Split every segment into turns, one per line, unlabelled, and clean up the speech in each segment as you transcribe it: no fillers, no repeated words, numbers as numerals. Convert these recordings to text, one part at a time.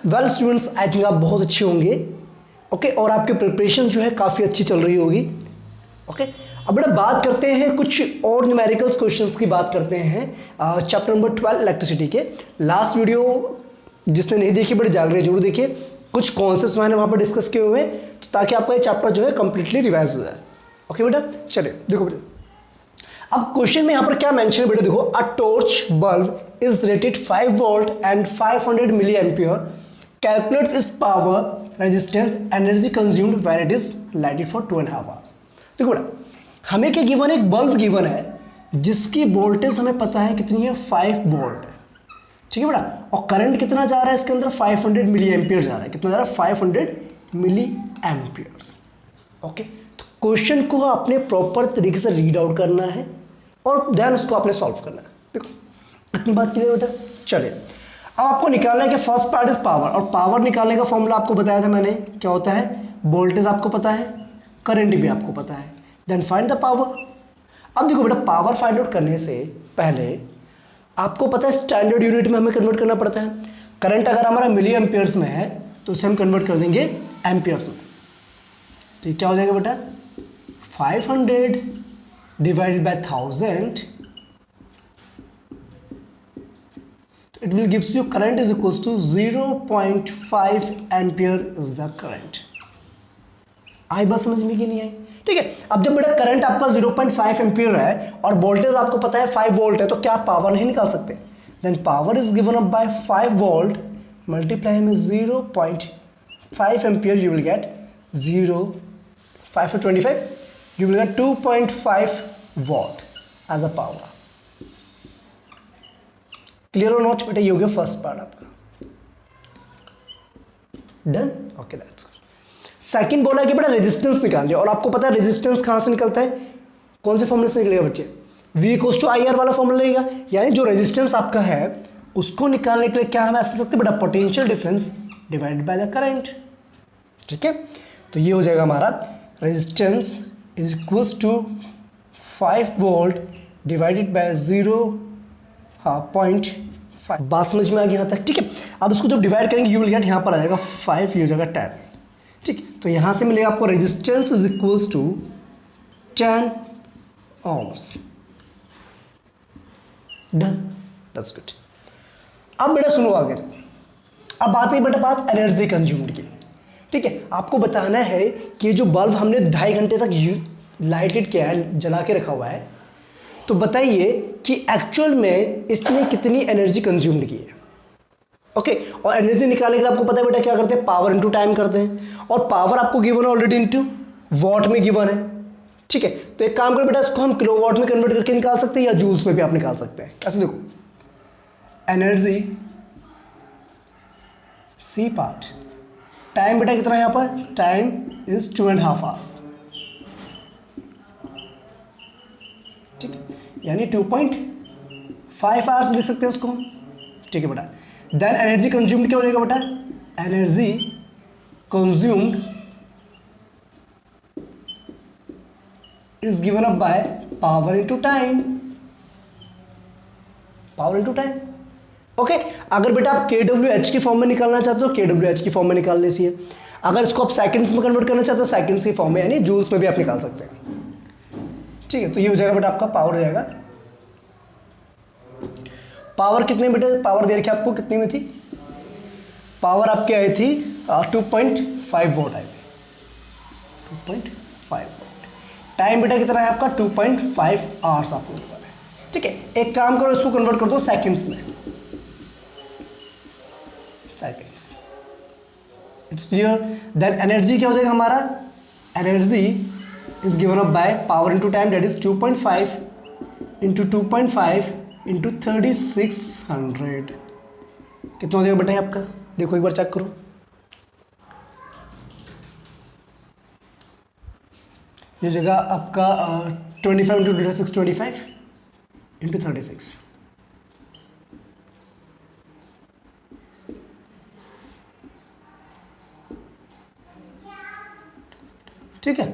Well students, I think आप बहुत अच्छे होंगे। ओके, और आपकी प्रिपरेशन जो है काफ़ी अच्छी चल रही होगी। ओके, अब बेटा बात करते हैं कुछ और न्यूमेरिकल्स क्वेश्चंस की बात करते हैं चैप्टर नंबर 12 इलेक्ट्रिसिटी के। लास्ट वीडियो जिसने नहीं देखी बड़े जागरे जरूर देखिए, कुछ कॉन्सेप्ट्स मैंने वहाँ पर डिस्कस किए हुए हैं, तो ताकि आपका ये चैप्टर जो है कंप्लीटली रिवाइज हो जाए। ओके बेटा, चलिए देखो बेटा, अब क्वेश्चन में यहाँ पर क्या मेंशन है बेटा, देखो a torch bulb is rated 5 volt and 500 milli ampere, calculates its power resistance energy consumed when it is lighted for 2.5 hours. देखो बेटा, हमें क्या गिवन है, एक बल्ब गिवन है जिसकी वोल्टेज हमें पता है कितनी है, 5 वोल्ट है। ठीक है बेटा, और करंट कितना जा रहा है इसके अंदर, 500 मिली एम्पियर जा रहा है। कितना जा रहा है, 500 मिली एम्पियर्स। ओके, तो क्वेश्चन को आपने प्रॉपर तरीके से रीड आउट करना है और देन उसको आपने सॉल्व करना है। देखो इतनी बात क्लियर बेटा। चलिए, अब आपको निकालना है कि फर्स्ट पार्ट इज पावर, और पावर निकालने का फॉर्मूला आपको बताया था मैंने, क्या होता है, वोल्टेज आपको पता है, करंट भी आपको पता है, देन फाइंड द पावर। अब देखो बेटा, पावर फाइंड आउट करने से पहले आपको पता है स्टैंडर्ड यूनिट में हमें कन्वर्ट करना पड़ता है। करंट अगर हमारा मिली एम्पियर्स में है तो उसे हम कन्वर्ट कर देंगे एम्पियर्स में। तो क्या हो जाएगा बेटा, 500 डिवाइडेड बाय 1000, तो it will gives you current is equals to 0.5 ampere is the current. आई बात समझ में कि नहीं आई? ठीक है, अब जब बेटा करंट आपका 0.5 एम्पियर है और वोल्टेज आपको पता है 5 वोल्ट है, तो क्या पावर नहीं निकाल सकते? Then power is given up by 5 volt multiply में 0.5 ampere, you will get 5 for 25, you will get 2.5 watt as a power. Clear or not बेटा? ये हो गया फर्स्ट पार्ट आपका done. Okay, that's good. Second बोला कि बेटा रेजिस्टेंस निकालिए, और आपको पता है रेजिस्टेंस कहां से निकलता है, कौन से फॉर्मूले से निकलेगा बच्चे, V इक्वल्स टू IR वाला फॉर्मूला लगेगा। यानी जो रेजिस्टेंस आपका है उसको निकालने के लिए क्या हम ऐसे सकते हैं बेटा, potential difference divided by the current. ठीक है, तो ये हो जाएगा हमारा resistance is equals to 5 volt divided by 0.5। बात समझ में आ गई यहाँ तक? ठीक है, अब इसको जब डिवाइड करेंगे यू विल गेट, यहाँ पर आ जाएगा 5, ये हो जाएगा 10। ठीक, तो यहाँ से मिलेगा आपको resistance is equals to 10 ohms। Done, that's good. अब बेटा सुनो आगे, अब बात है बेटा बात एनर्जी कंज्यूम्ड की। ठीक है, आपको बताना है कि जो बल्ब हमने 2.5 घंटे तक लाइटेड किया है, जला के रखा हुआ है, तो बताइए कि एक्चुअल में इसने कितनी एनर्जी कंज्यूम्ड की है। ओके, और एनर्जी निकालने के लिए आपको पता है बेटा क्या करते हैं, पावर इनटू टाइम करते हैं, और पावर आपको गिवन है ऑलरेडी इनटू वॉट में गिवन है। ठीक है, तो एक काम करो बेटा, इसको हम किलोवाट में कन्वर्ट करके निकाल सकते हैं या जूल्स में भी आप निकाल सकते हैं। कैसे, देखो एनर्जी सी पार्ट, टाइम बेटा कितना है यहाँ पर, टाइम इज 2.5 आवर्स। ठीक है, यानी 2.5 आवर्स लिख सकते हैं उसको हम। ठीक है बेटा, देन एनर्जी कंज्यूम्ड क्या हो जाएगा बेटा, energy consumed is given up by power into time, power into time. Okay, अगर बेटा आप kWh की फॉर्म में निकालना चाहते हो kWh की फॉर्म में निकाल लीजिए, अगर इसको आप सेकंड्स में कन्वर्ट करना चाहते हो सेकंड्स की फॉर्म में, यानी जूल्स में भी आप निकाल सकते हैं। ठीक है, तो ये हो जाएगा बेटा आपका पावर हो जाएगा, पावर कितने बेटा, पावर दे रखी आपको कितनी में थी, पावर आपकी आई थी 2.5 वोट आई थी, 2.5 वोट। टाइम बेटा कितना है आपका, 2.5 आवर्स आपको निकालना है। ठीक है, एक काम करो, इसको कन्वर्ट कर दो सेकंड्स में, seconds, it's clear. Then energy क्या हो जाएगा हमारा, energy is given up by power into time, that is 2.5 into 2.5 into 3600। कितना हो जाएगा बेटा आपका, देखो एक बार चेक करो, ये जगह आपका 25 इंटू 625 इंटू 36। ठीक है,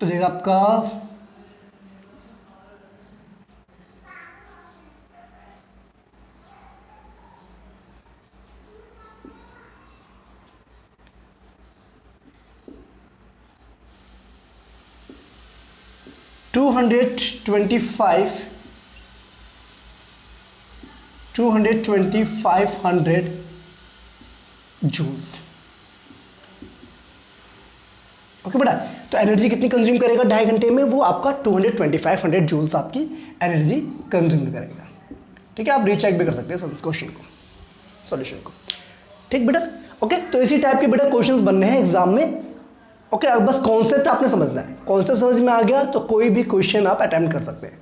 तो देखा आपका 225 जूल्स। ओके बेटा, तो एनर्जी कितनी कंज्यूम करेगा 2.5 घंटे में? वो आपका 225 जूल्स आपकी एनर्जी कंज्यूम करेगा। ठीक है, आप रीचेक भी कर सकते हैं क्वेश्चन को, सॉल्यूशन को। ठीक बेटा, ओके, तो इसी टाइप के बेटा क्वेश्चंस बनने हैं एग्जाम में। ओके, अब बस कॉन्सेप्ट आपने समझना है, कॉन्सेप्ट समझ में आ गया तो कोई भी क्वेश्चन आप अटेम्प्ट कर सकते हैं।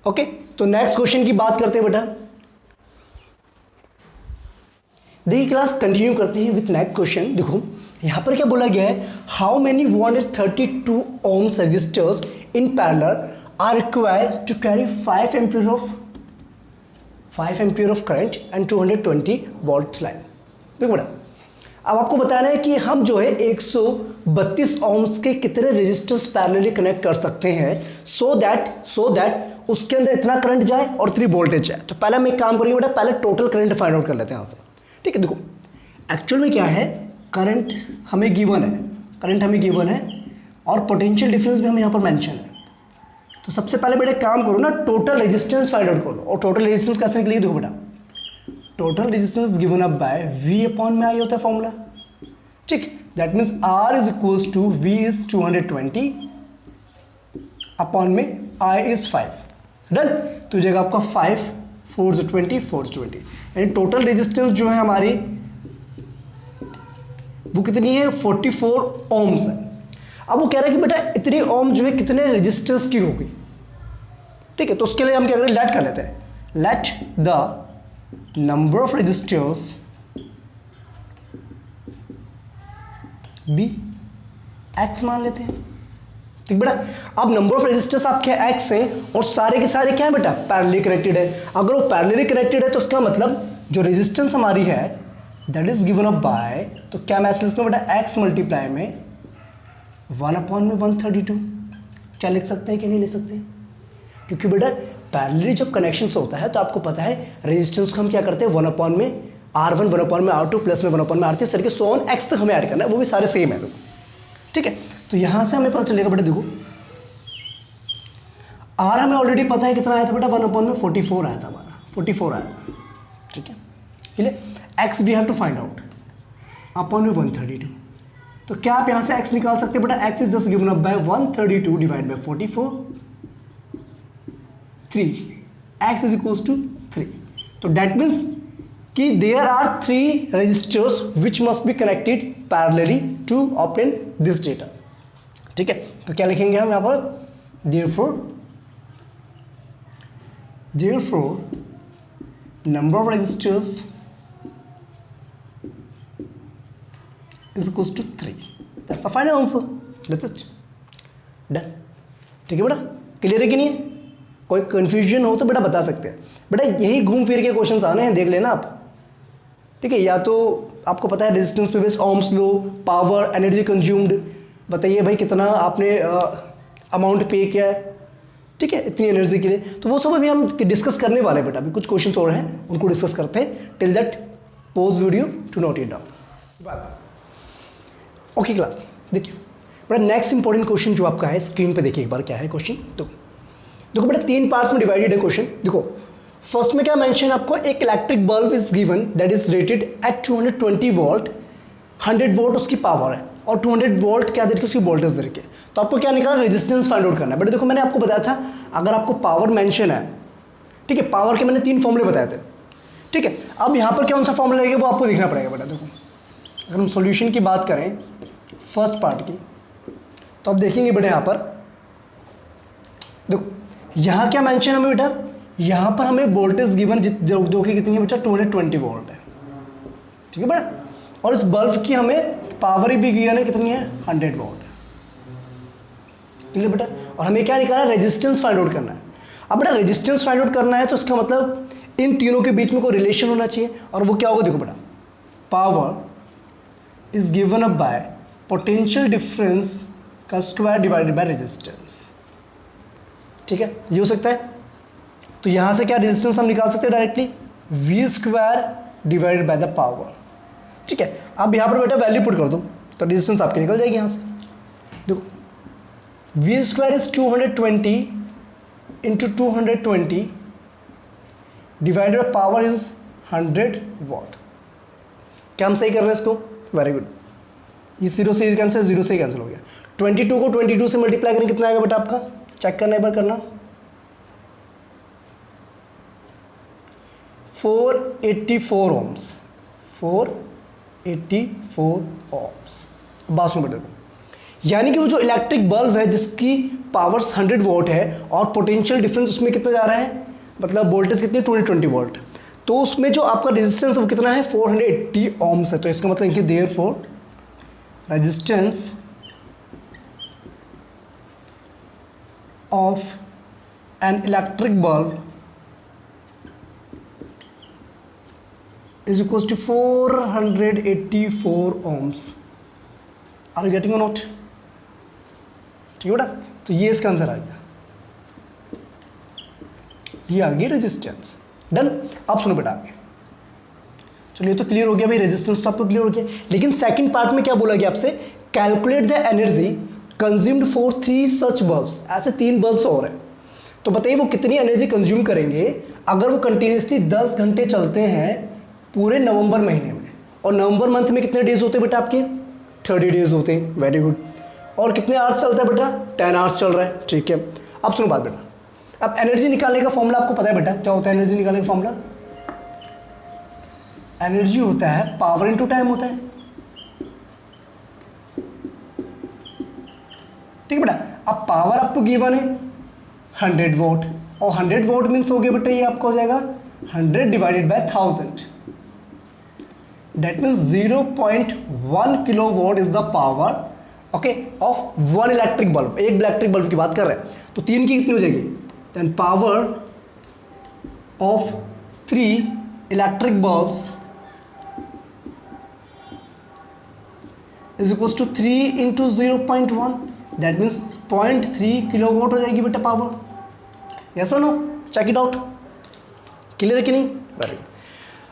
ओके, तो नेक्स्ट क्वेश्चन की बात करते हैं बेटा। देखिए क्लास, कंटिन्यू करते हैं विथ नेक्स्ट क्वेश्चन। देखो यहां पर क्या बोला गया है, how many 132 ohms resistors in parallel are required to carry 5 ampere of current and 220 volt line. देखो बेटा, अब आपको बताना है कि हम जो है 132 ohms के कितने रेजिस्टर्स पैरेलली कनेक्ट कर सकते हैं सो दैट उसके अंदर इतना करंट जाए और इतनी वोल्टेज जाए। तो पहले हम एक काम करेंगे बेटा, पहले टोटल करंट फाइंड आउट कर लेते हैं यहाँ से। ठीक है, देखो एक्चुअल में क्या है, करंट हमें गिवन है और पोटेंशियल डिफरेंस भी हमें यहाँ पर मेंशन है। तो सबसे पहले बेटा काम करो ना, टोटल रेजिस्टेंस फाइंड आउट करो। और टोटल रेजिस्टेंस कैसे निकलेगी? देखो बेटा, total resistance given up by V upon में आई होता है फॉर्मूला। ठीक, that means R is equals to V is 220 upon में I इज 5। डन, तो जगह आपका 5 4 is 20 4 is 20, यानी टोटल रेजिस्टेंस जो है हमारी वो कितनी है 44 ohms है। अब वो कह रहा है कि बेटा इतनी ओम जो है कितने रेजिस्टेंस की होगी। ठीक है, तो उसके लिए हम क्या करें, लेट कर लेते हैं, let the number of resistors be x मान लेते हैं। ठीक बेटा, अब नंबर ऑफ रेजिस्टर्स आपके एक्स हैं और सारे के सारे क्या है बेटा, पैरेलली कनेक्टेड है। अगर वो पैरेलली कनेक्टेड है तो उसका मतलब जो रेजिस्टेंस हमारी है that is given up bye, तो क्या मैसेज में बेटा एक्स मल्टीप्लाई में 1 अपॉन में 132। क्या लिख सकते हैं कि नहीं लिख सकते? क्योंकि बेटा पैरेलली जब कनेक्शन होता है तो आपको पता है रेजिस्टेंस को हम क्या करते हैं 1 अपॉन में R1 1 अपॉन में R2 प्लस में 1 अपॉन में R3 इस तरीके सो ऑन एक्स तक हमें ऐड करना है, वो भी सारे सेम है। ठीक है, तो यहां से हमें पता चलेगा बेटा, देखो R हमें ऑलरेडी पता है कितना आया था बेटा, 1 अपॉन में 44 आया था हमारा, 44 आया था। ठीक है, clear? X we have to find out upon में 132। तो क्या आप यहां से x निकाल सकते हैं बेटा, x is just given up by 132 divide by 44 3, x is equals to 3। तो दैट मीन्स कि there are 3 resistors which must be connected parallelly to obtain this data. ठीक है, तो क्या लिखेंगे हम यहाँ पर, therefore number of resistors is equals to 3. That's the final answer. That's it. Done. ठीक है बेटा, क्लियर है कि नहीं है? कोई कंफ्यूजन हो तो बेटा बता सकते हैं। बेटा यही घूम फिर के क्वेश्चंस आने हैं, देख लेना आप। ठीक है, या तो आपको पता है रेजिस्टेंस पे बेस्ड ओम्स लो, पावर, एनर्जी कंज्यूम्ड, बताइए भाई कितना आपने अमाउंट पे किया है। ठीक है, इतनी एनर्जी के लिए, तो वो सब अभी हम डिस्कस करने वाले हैं बेटा। अभी कुछ क्वेश्चंस और हैं, उनको डिस्कस करते हैं। Till that pause video to note it down. Okay class, देखिए बेटा नेक्स्ट इंपॉर्टेंट क्वेश्चन जो आपका है, स्क्रीन पे देखिए एक बार क्या है क्वेश्चन। तो देखो बेटा 3 पार्ट्स में डिवाइडेड है क्वेश्चन। देखो फर्स्ट में क्या मेंशन आपको, एक electric bulb is given that is rated eight 220 volt, 100 volt उसकी पावर है और 200 वोल्ट क्या देकर उसकी वोल्टेज दे के, तो आपको क्या निकालना, रेजिस्टेंस फाइंड आउट करना है। बट देखो मैंने आपको बताया था अगर आपको पावर मेंशन है, ठीक है, पावर के मैंने 3 फॉर्मूले बताए थे। ठीक है, अब यहाँ पर कौन सा फॉर्मूला लगेगा वो आपको देखना पड़ेगा बेटा। देखो अगर हम सॉल्यूशन की बात करें फर्स्ट पार्ट की, तो आप देखेंगे बेटा यहाँ पर देखो यहाँ क्या मेंशन है हमें बेटा, यहाँ पर हमें वोल्टेज गिवन जो कि कितनी है बेटा 220 वोल्ट है। ठीक है बेटा, और इस बल्ब की हमें पावर भी गिवन है कितनी है 100 वोल्ट। ठीक है बेटा, और हमें क्या निकालना है, रेजिस्टेंस फाइंड आउट करना है। अब बेटा रेजिस्टेंस फाइंड आउट करना है तो इसका मतलब इन तीनों के बीच में कोई रिलेशन होना चाहिए, और वो क्या होगा, देखो बेटा power is given up bye potential difference का स्क्वायर डिवाइडेड बाय रेजिस्टेंस। ठीक है, ये हो सकता है। तो यहाँ से क्या रेजिस्टेंस हम निकाल सकते हैं directly, V square divided by the power. ठीक है, अब यहाँ पर बेटा वैल्यू पुट कर दो तो रेजिस्टेंस आपकी निकल जाएगी यहाँ से। देखो V square is 220 into 220 divided by power is 100 what. क्या हम सही कर रहे हैं इसको? Very good. ये 0 से कैंसिल, 0 से कैंसिल हो गया। 22 को 22 से मल्टीप्लाई करें कितना आएगा बेटा आपका? चेक करना, एक बार करना। 484 ओम्स, 484 ओम्स। बात सुनो बेटा, यानी कि वो जो इलेक्ट्रिक बल्ब है जिसकी पावर 100 वोल्ट है और पोटेंशियल डिफरेंस उसमें कितना जा रहा है, मतलब वोल्टेज कितनी, 20 वोल्ट, तो उसमें जो आपका रेजिस्टेंस वो कितना है, 480 ओम्स है। तो इसका मतलब कि therefore resistance of an electric bulb is equals to 484 ohms। Are you getting or not? ठीक है बेटा, तो ये इसका आंसर आ गया, ये आ गई रेजिस्टेंस। डन। अब सुनो बेटा आगे, चलिए ये तो क्लियर हो गया भाई, रेजिस्टेंस तो आपको क्लियर हो गया। लेकिन सेकंड पार्ट में क्या बोला गया आपसे, calculate the energy consumed for 3 such bulbs. ऐसे 3 बल्ब्स और हैं, तो बताइए वो कितनी एनर्जी कंज्यूम करेंगे अगर वो कंटिन्यूसली 10 घंटे चलते हैं पूरे नवंबर महीने में। और नवंबर मंथ में कितने डेज होते हैं बेटा आपके? 30 डेज होते हैं। Very good. और कितने आवर्स चलता है बेटा? 10 आवर्स चल रहा है। ठीक है, अब सुनो बात बेटा, अब एनर्जी निकालने का फॉर्मूला आपको पता है बेटा, क्या होता है एनर्जी निकालने का फॉर्मूला? एनर्जी होता है पावर इनटू टाइम होता है। ठीक है बेटा, अब पावर आपको गिवन है 100 वोल्ट, और 100 वोल्ट मीन्स हो गया बेटा, ये आपको हो जाएगा 100 divided by 1000। That means 0.1 kilowatt is the power okay of one electric bulb. एक इलेक्ट्रिक बल्ब की बात कर रहे हैं, तो 3 की कितनी हो जाएगी? Then power of 3 electric bulbs is equal to 3 into 0.1, that means 0.3 kilowatt हो जाएगी बेटा पावर। यस और no? Check it out. Clear है कि नहीं? Very good.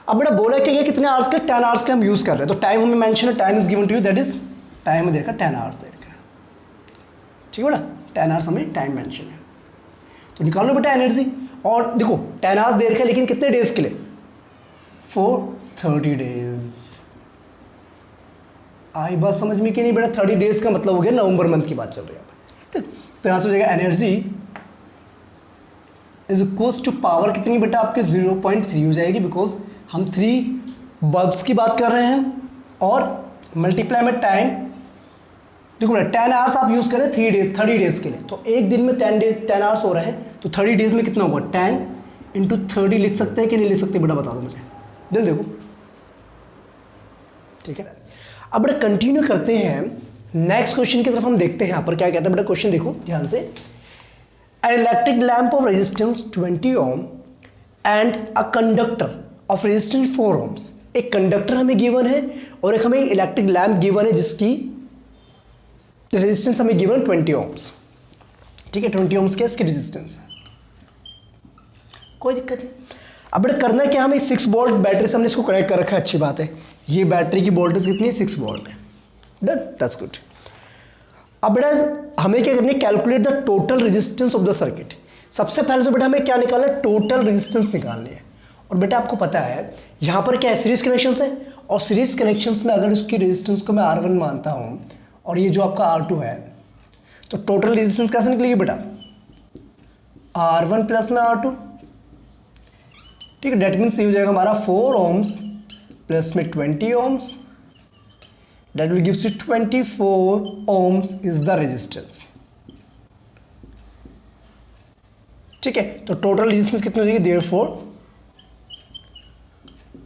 अब बेटा बोला क्या गया कितने आवर्स का? 10 आवर्स का हम यूज़ कर रहे हैं, तो टाइम हमें मेंशन है, time is given to you, that is time में देखा 10 आवर्स देखा। ठीक है बेटा, 10 आवर्स हमें टाइम मेंशन है, तो निकाल लो बेटा एनर्जी। और देखो 10 आवर्स दे रखा है, लेकिन कितने डेज के लिए? For 30 days. आई बात समझ में कि नहीं बेटा? 30 डेज का मतलब हो गया नवंबर मंथ की बात चल रही है यहाँ पर। तो यहाँ से हो जाएगा energy is equals to power कितनी बेटा आपके? 0.3 हो जाएगी, बिकॉज हम 3 बल्ब्स की बात कर रहे हैं और मल्टीप्लाई में टाइम। देखो बेटा 10 आवर्स आप यूज़ करें 30 डेज के लिए, तो एक दिन में 10 आवर्स हो रहे हैं, तो 30 डेज में कितना होगा? 10 इंटू 30 लिख सकते हैं कि नहीं लिख सकते बेटा? बता दो मुझे, दिल देखो। ठीक है, अब बेटा कंटिन्यू करते हैं नेक्स्ट क्वेश्चन की तरफ। हम देखते हैं यहाँ पर क्या कहता है बेटा। क्वेश्चन देखो ध्यान से। An electric lamp of resistance 20 ohm and a conductor of resistance 4 ohms। एक कंडक्टर हमें गिवन है और एक हमें इलेक्ट्रिक लैम्प गिवन है जिसकी रेजिस्टेंस हमें गिवन 20 ohms। ठीक है, 20 ohms के इसकी रेजिस्टेंस है, कोई दिक्कत नहीं। अब बेटा करना क्या, हमें 6 वोल्ट बैटरी से हमने इसको कनेक्ट कर रखा है, अच्छी बात है। ये बैटरी की वोल्टेज कितनी है? 6 वोल्ट है। Done, that's good. अब बेटा हमें क्या करना है? Calculate the total resistance of the circuit. सबसे पहले तो बेटा हमें क्या निकालना है? टोटल रेजिस्टेंस निकालनी है। और बेटा आपको पता है यहाँ पर क्या है? सीरीज कनेक्शंस है, और सीरीज कनेक्शंस में अगर उसकी रेजिस्टेंस को मैं R1 मानता हूँ और ये जो आपका R2 है, तो टोटल रेजिस्टेंस कैसे निकलेगी बेटा? R1 प्लस में R2। ठीक है, डेट मीन्स ये हो जाएगा हमारा 4 ohms प्लस में 20 ohms, that will gives you 24 ohms is the resistance। ठीक है, तो टोटल रेजिस्टेंस कितनी हो जाएगी? therefore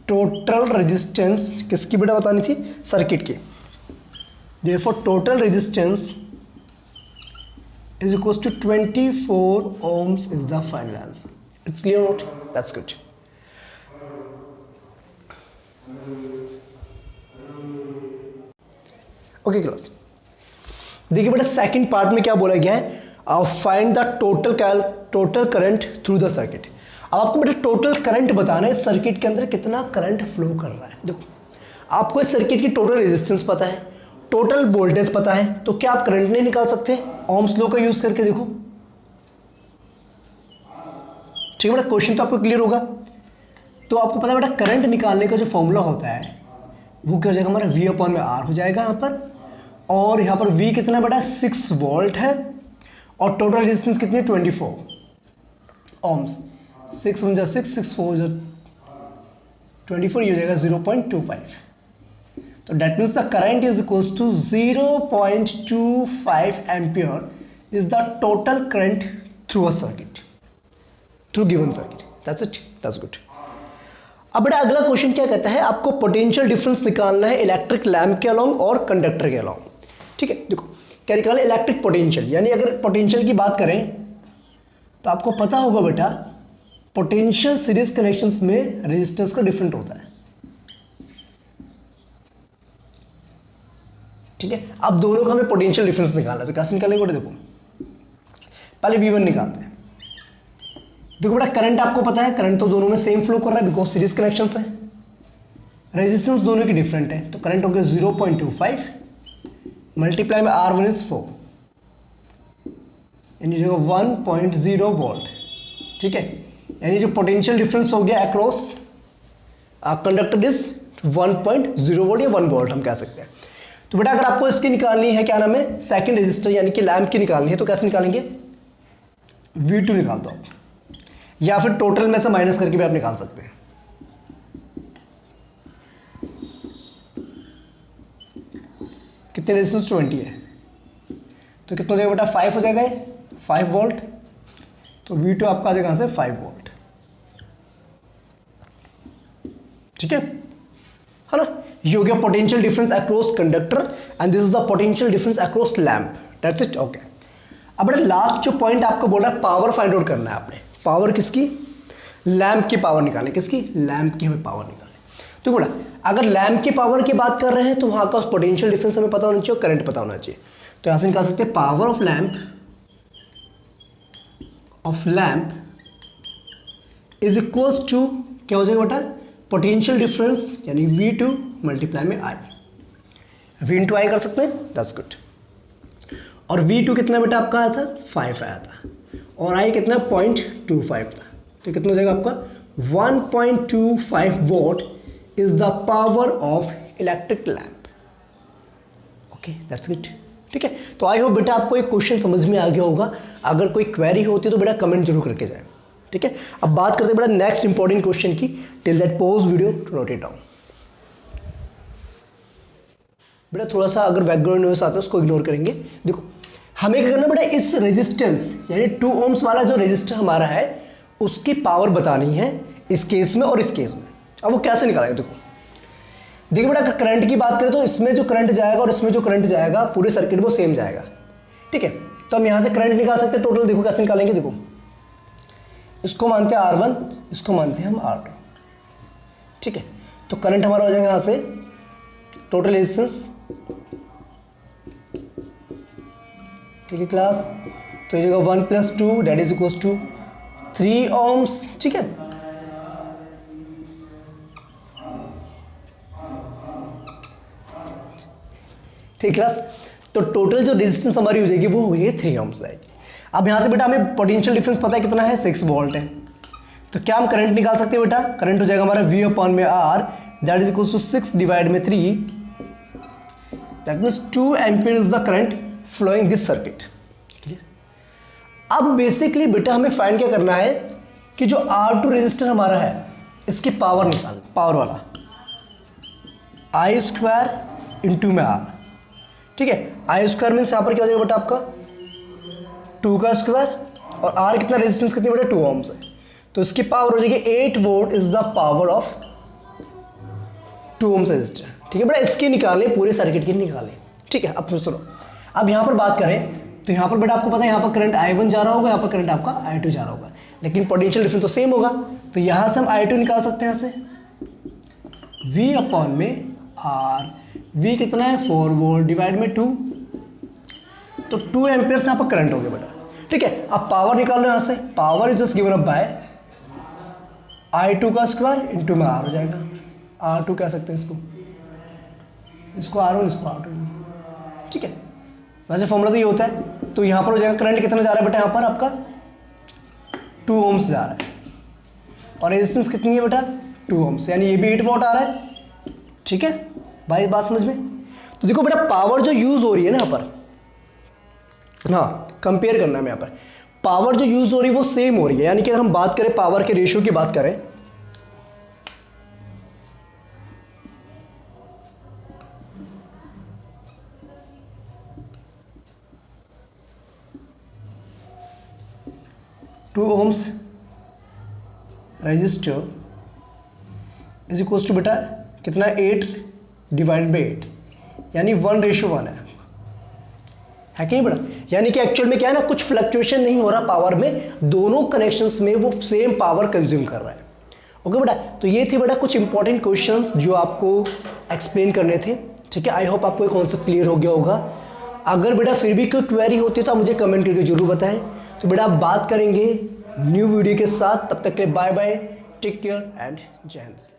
टोटल रेजिस्टेंस किसकी बेटा बतानी थी? सर्किट की। therefore total resistance is equals to 24 ohms is the final answer। it's clear or not? that's good। Okay class, देखिए बेटा सेकंड पार्ट में क्या बोला गया है? Find the total current through the circuit. अब आपको बेटा टोटल करंट बताना है सर्किट के अंदर कितना करंट फ्लो कर रहा है। देखो आपको इस सर्किट की टोटल रेजिस्टेंस पता है टोटल वोल्टेज पता है, तो क्या आप करंट नहीं निकाल सकते ओम्स लॉ का यूज करके? देखो ठीक है बेटा, क्वेश्चन तो आपको क्लियर होगा। तो आपको पता है बेटा करंट निकालने का जो फॉर्मूला होता है वो क्या हो जाएगा हमारा, V/R हो जाएगा यहाँ पर। और यहाँ पर V कितना बेटा 6 वोल्ट है, और टोटल रेजिस्टेंस कितनी 24 ओम्स। 6 × 6 6 4 24, ये हो जाएगा 0.25। तो that means the current is equals to 0.25 ampere is the total current through a circuit, through given circuit. That's it, that's good. अब बेटा अगला क्वेश्चन क्या कहता है, आपको पोटेंशियल डिफरेंस निकालना है इलेक्ट्रिक लैम्प के अलोंग और कंडक्टर के अलोंग। ठीक है, देखो क्या निकालना है, इलेक्ट्रिक पोटेंशियल। यानी अगर पोटेंशियल की बात करें तो आपको पता होगा बेटा पोटेंशियल सीरीज कनेक्शंस में रेजिस्टेंस का डिफरेंट होता है। ठीक है, अब दोनों का हमें पोटेंशियल डिफरेंस निकालना है, तो कैसे निकालेंगे बेटा? देखो पहले V1 निकालते हैं। देखो बेटा करंट आपको पता है, करंट तो दोनों में सेम फ्लो कर रहा है बिकॉज सीरीज कनेक्शंस है। रेजिस्टेंस दोनों की डिफरेंट है, तो करंट हो गया 0.25 मल्टीप्लाई में R1 इज 4, यानी जो 1.0 वोल्ट। ठीक है, यानी जो पोटेंशियल डिफरेंस हो गया अक्रॉस कंडक्टर इज 1.0 वोल्ट या 1 वोल्ट हम कह सकते हैं। तो बेटा अगर आपको इसकी निकालनी है, क्या नाम है, सेकंड रेजिस्टर यानी कि लैंप की निकालनी है, तो कैसे निकालेंगे? V2 निकाल दो आप, या फिर टोटल में से माइनस करके भी आप निकाल सकते हैं। कितने रेजिस्टेंस 20 है, तो कितना हो जाएगा बेटा 5 हो जाएगा, 5 वोल्ट। तो V2 आपका आ जाएगा से 5 वोल्ट। ठीक है ना, ये हो गया potential difference across conductor and this is the potential difference across lamp. That's it, okay. अब बेटा लास्ट जो पॉइंट आपको बोला पावर फाइंड आउट करना है आपने। पावर किसकी? लैंप की पावर निकालनी। किसकी? लैंप की हमें पावर निकालनी। तो बेटा अगर लैंप की पावर की बात कर रहे हैं तो वहां का पोटेंशियल डिफरेंस हमें पता होना चाहिए और करंट पता होना चाहिए। तो यहां से निकाल सकते हैं power of lamp is equals to क्या हो जाएगा बेटा, पोटेंशियल डिफरेंस यानी V2 मल्टीप्लाई में I। V इंटू I कर सकते हैं, दैट्स गुड। और V2 कितना बेटा आपका आया था 5 आया था, और I कितना 0.25 था। तो कितना हो जाएगा आपका 1.25 volt is the power of electric lamp. Okay that's good. ठीक है, तो आई होप बेटा आपको एक क्वेश्चन समझ में आ गया होगा। अगर कोई क्वेरी होती है तो बेटा कमेंट जरूर करके जाए। ठीक है, अब बात करते हैं बेटा नेक्स्ट इंपॉर्टेंट क्वेश्चन की। Till that pause video to note it down. बेटा थोड़ा सा अगर बैकग्राउंड नॉइस आता है उसको इग्नोर करेंगे। देखो हमें क्या करना बेटा, इस रेजिस्टेंस यानी 2 ओम्स वाला जो रेजिस्टर हमारा है उसकी पावर बतानी है इस केस में और इस केस में। अब वो कैसे निकालेगा? देखो बेटा करंट की बात करें तो इसमें जो करंट जाएगा और इसमें जो करंट जाएगा पूरे सर्किट में वो सेम जाएगा। ठीक है, तो हम यहाँ से करंट निकाल सकते हैं टोटल। देखो कैसे निकालेंगे, देखो इसको मानते हैं R1, इसको मानते हैं हम R2। ठीक है, तो करंट हमारा हो जाएगा यहाँ से टोटल रेजिस्टेंस। ठीक है क्लास, तो ये जगह 1 + 2 that is equals to 3 ohms. ठीक है, ठीक क्लास, तो टोटल जो रेजिस्टेंस हमारी हो जाएगी वो हो जाएगी 3 ओम्स आएगी। अब यहाँ से बेटा हमें पोटेंशियल डिफरेंस पता है कितना है, 6 वोल्ट है। तो क्या हम करंट निकाल सकते हैं बेटा? करंट हो जाएगा हमारा V/R that is equals to 6 divide में 3, that means 2 ampere is the current flowing this circuit. अब बेसिकली बेटा हमें फाइंड क्या करना है कि जो R2 रेजिस्टर हमारा है इसकी पावर निकालना, पावर वाला I² इंटू में R। ठीक है, I² मीन्स यहाँ पर क्या हो जाएगा बेटा आपका 2 का स्क्वायर, और R कितना रेजिस्टेंस कितनी बेटा 2 ओम्स है, तो इसकी पावर हो जाएगी 8 volt is the power of 2 ohms resistor. ठीक है बेटा, इसकी निकालें, पूरे सर्किट की निकालें। ठीक है, अब सुनो, अब यहाँ पर बात करें तो यहाँ पर बेटा आपको पता है यहाँ पर करंट I1 जा रहा होगा, यहाँ पर करंट आपका I2 जा रहा होगा, लेकिन पोटेंशियल डिफरेंस तो सेम होगा। तो यहाँ से हम I2 निकाल सकते हैं, यहाँ से V/R। V कितना है 4 वोल्ट डिवाइड में 2, तो 2 एम्पियर से यहाँ पर करंट हो गया बेटा। ठीक है, अब पावर निकाल लो यहाँ से, power is just given up bye I2 का स्क्वायर इंटू में R हो जाएगा। R2 कह सकते हैं इसको R1, इसको R2। ठीक है, वैसे फॉर्मूला तो ये होता है। तो यहाँ पर हो जाएगा करंट कितना जा रहा है बेटा, यहाँ पर आपका 2 ओम्स जा रहा है, और रेजिस्टेंस कितनी है बेटा 2 ओम्स, यानी ये भी 8 वॉट आ रहा है। ठीक है भाई, बात समझ में। तो देखो बेटा पावर जो यूज हो रही है ना यहाँ पर, हाँ कंपेयर करना है यहाँ पर, पावर जो यूज हो रही है वो सेम हो रही है। यानी कि अगर हम बात करें पावर के रेशियो की बात करें, two ohms resistor is equal to बेटा कितना 8 डिवाइडेड बाई 8, यानी 1:1 है कि नहीं बेटा। यानी कि एक्चुअल में क्या है ना, कुछ फ्लक्चुएशन नहीं हो रहा पावर में, दोनों कनेक्शंस में वो सेम पावर कंज्यूम कर रहा है। ओके बेटा, तो ये थे बेटा कुछ इंपॉर्टेंट क्वेश्चंस जो आपको एक्सप्लेन करने थे। ठीक है, आई होप आपको ये कॉन्सेप्ट क्लियर हो गया होगा। अगर बेटा फिर भी कोई क्वेरी होती है तो आप मुझे कमेंट करके जरूर बताएं। तो बेटा आप बात करेंगे न्यू वीडियो के साथ, तब तक के लिए bye bye, take care and जय हिंद।